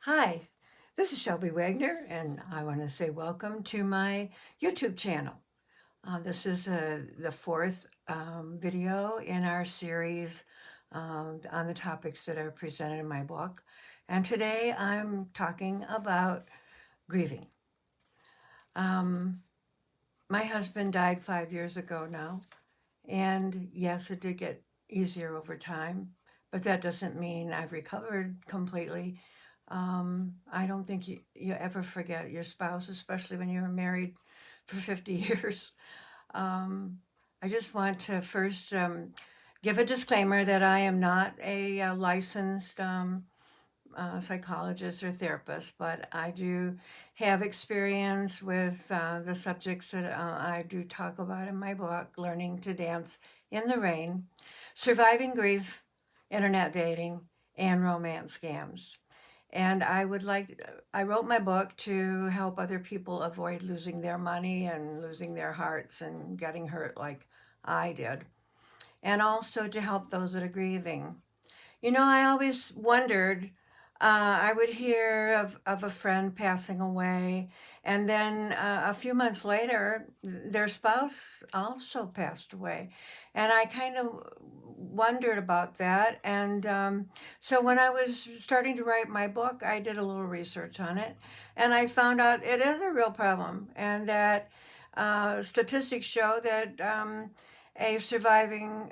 Hi, this is Shelby Wagner, and I want to say welcome to my YouTube channel. This is the fourth video in our series on the topics that are presented in my book. And today I'm talking about grieving. Um, my husband died 5 years ago now, and yes, it did get easier over time, but that doesn't mean I've recovered completely. I don't think you ever forget your spouse, especially when you're married for 50 years. Um, I just want to first give a disclaimer that I am not a licensed psychologist or therapist, but I do have experience with the subjects that I do talk about in my book, Learning to Dance in the Rain, Surviving Grief, Internet Dating, and Romance Scams. And I wrote my book to help other people avoid losing their money and losing their hearts and getting hurt like I did, and also to help those that are grieving. I always wondered, I would hear of a friend passing away, and then a few months later, their spouse also passed away. And I kind of wondered about that. And so when I was starting to write my book, I did a little research on it, and I found out it is a real problem, and that statistics show that. A surviving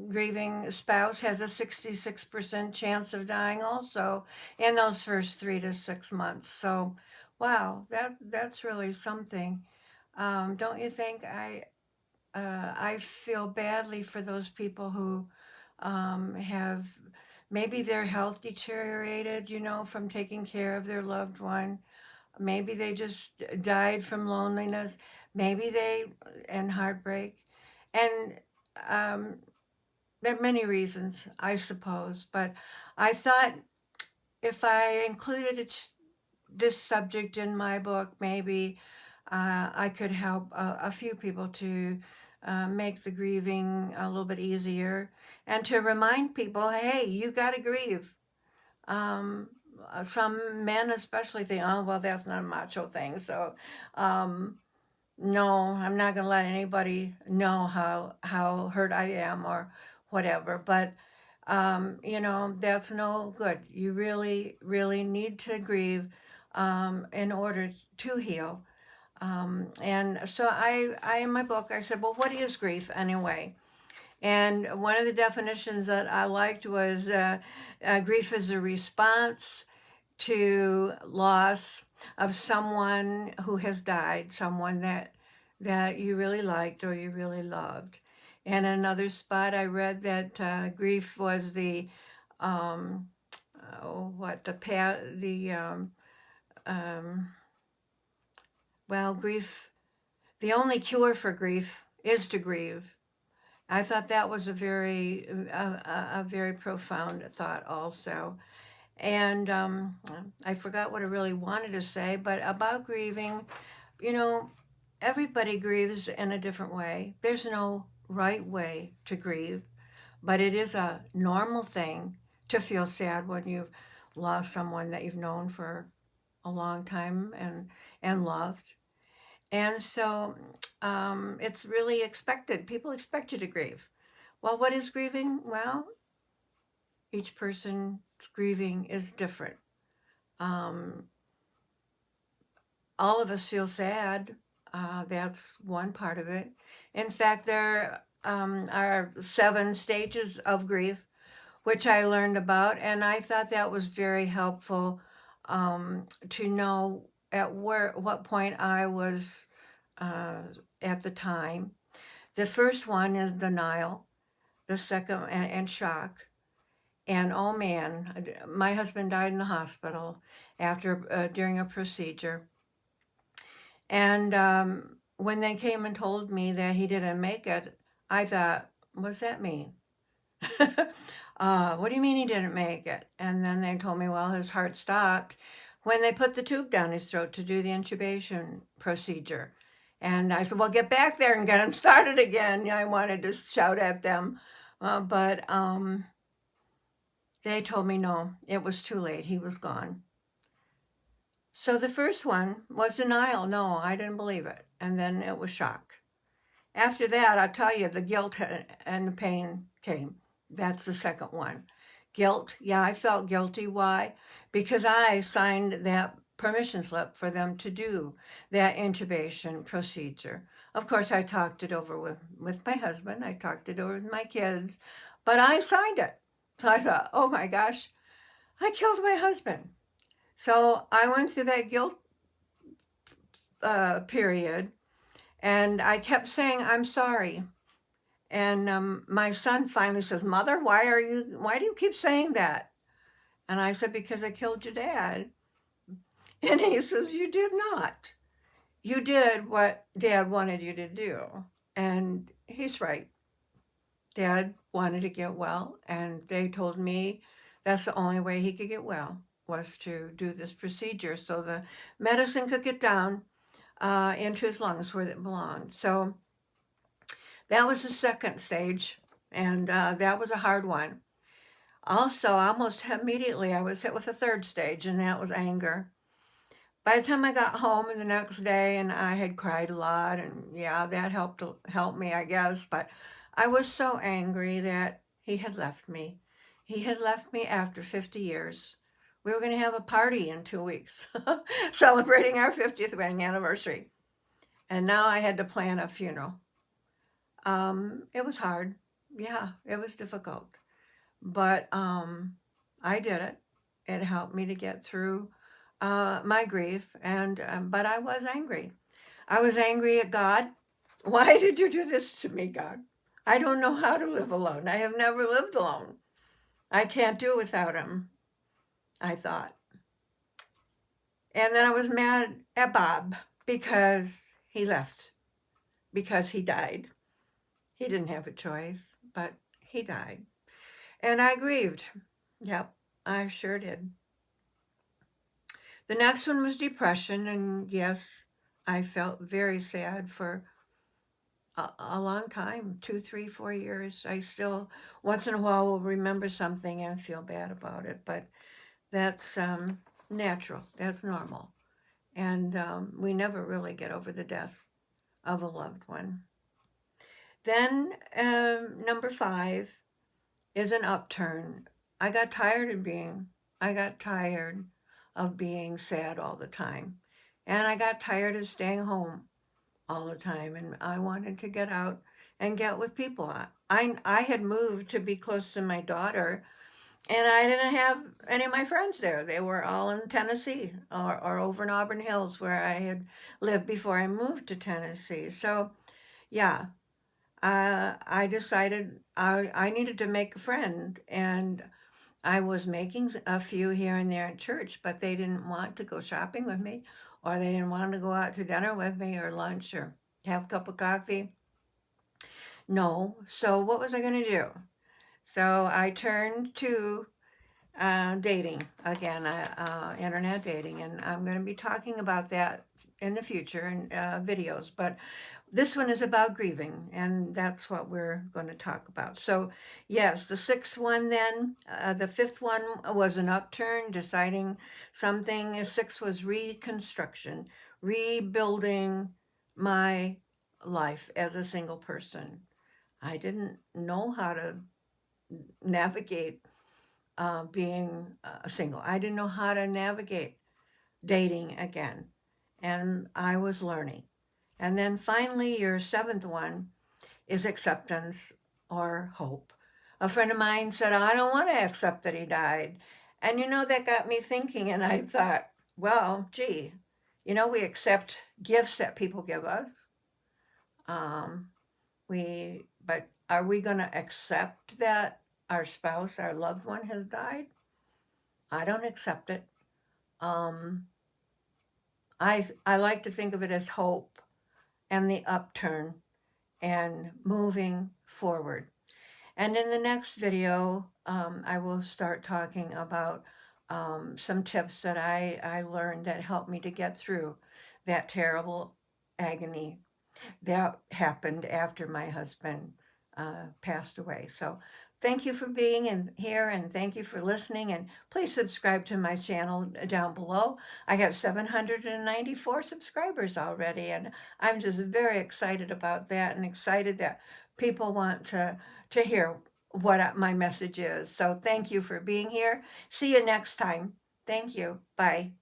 grieving spouse has a 66% chance of dying also in those first 3 to 6 months. So, wow, that's really something. Don't you think? I feel badly for those people who have maybe their health deteriorated, from taking care of their loved one. Maybe they just died from loneliness. Maybe they and heartbreak. And um, there are many reasons, I suppose, but I thought if I included this subject in my book, maybe I could help a few people to make the grieving a little bit easier and to remind people, hey, you got to grieve. Um, some men especially think, oh, well, that's not a macho thing. So, um, no, I'm not going to let anybody know how hurt I am or whatever. But that's no good. You really, really need to grieve in order to heal. And so in my book, I said, well, what is grief anyway? And one of the definitions that I liked was grief is a response to loss of someone who has died, someone that you really liked or you really loved. And another spot I read that grief was the what the pa- um, well, grief, the only cure for grief is to grieve. I thought that was a very profound thought also. And I forgot what I really wanted to say, but about grieving, you know, everybody grieves in a different way. There's no right way to grieve, but it is a normal thing to feel sad when you've lost someone that you've known for a long time and loved. And so it's really expected. People expect you to grieve. Well, what is grieving? Well, each person's grieving is different. Um, all of us feel sad. That's one part of it. In fact, there are 7 stages of grief, which I learned about, and I thought that was very helpful to know what point I was uh, at the time. The first one is denial. The second and shock. And oh man, my husband died in the hospital after during a procedure. And when they came and told me that he didn't make it, I thought, what's that mean? What do you mean he didn't make it? And then they told me, well, his heart stopped when they put the tube down his throat to do the intubation procedure. And I said, well, get back there and get him started again. I wanted to shout at them. But they told me no, it was too late. He was gone. So the first one was denial. No, I didn't believe it. And then it was shock. After that, I'll tell you, the guilt and the pain came. That's the second one. Guilt. Yeah, I felt guilty. Why? Because I signed that permission slip for them to do that intubation procedure. Of course, I talked it over with my husband. I talked it over with my kids, but I signed it. So I thought, oh my gosh, I killed my husband. So I went through that guilt period, and I kept saying, I'm sorry. And my son finally says, Mother, why do you keep saying that? And I said, because I killed your dad. And he says, you did not. You did what Dad wanted you to do. And he's right. Dad wanted to get well, and they told me that's the only way he could get well was to do this procedure so the medicine could get down into his lungs where it belonged. So that was the second stage, and that was a hard one. Also, almost immediately, I was hit with a third stage, and that was anger. By the time I got home the next day, and I had cried a lot, and yeah, that help me, I guess. But I was so angry that he had left me. He had left me after 50 years. We were going to have a party in 2 weeks, celebrating our 50th wedding anniversary, and now I had to plan a funeral. It was hard. Yeah, it was difficult. But I did it. It helped me to get through my grief, and but I was angry. I was angry at God. Why did you do this to me, God? I don't know how to live alone. I have never lived alone. I can't do without him, I thought. And then I was mad at Bob because he left, because he died. He didn't have a choice, but he died. And I grieved. Yep, I sure did. The next one was depression, and yes, I felt very sad for a long time 2, 3, 4 years. I still, once in a while, will remember something and feel bad about it, but that's natural, that's normal. And we never really get over the death of a loved one. Then, number 5 is an upturn. I got tired of being sad all the time. And I got tired of staying home all the time. And I wanted to get out and get with people. I had moved to be close to my daughter, and I didn't have any of my friends there. They were all in Tennessee or over in Auburn Hills where I had lived before I moved to Tennessee. So, yeah, I decided I needed to make a friend, and I was making a few here and there at church, but they didn't want to go shopping with me, or they didn't want to go out to dinner with me or lunch or have a cup of coffee. No. So what was I going to do? So I turned to dating again, internet dating, and I'm going to be talking about that in the future in videos. But this one is about grieving, and that's what we're going to talk about. So, yes, the sixth one, then the fifth one was an upturn, deciding something. The sixth was reconstruction, rebuilding my life as a single person. I didn't know how to navigate being single. I didn't know how to navigate dating again, and I was learning. And then finally, your seventh one is acceptance or hope. A friend of mine said, I don't want to accept that he died. And that got me thinking, and I thought, well, gee, we accept gifts that people give us. But are we going to accept that our spouse, our loved one has died? I don't accept it. Um, I like to think of it as hope and the upturn and moving forward. And in the next video, I will start talking about some tips that I learned that helped me to get through that terrible agony that happened after my husband passed away. So Thank you for being in here and thank you for listening. And please subscribe to my channel down below. I got 794 subscribers already, and I'm just very excited about that and excited that people want to hear what my message is. So thank you for being here. See you next time. Thank you. Bye.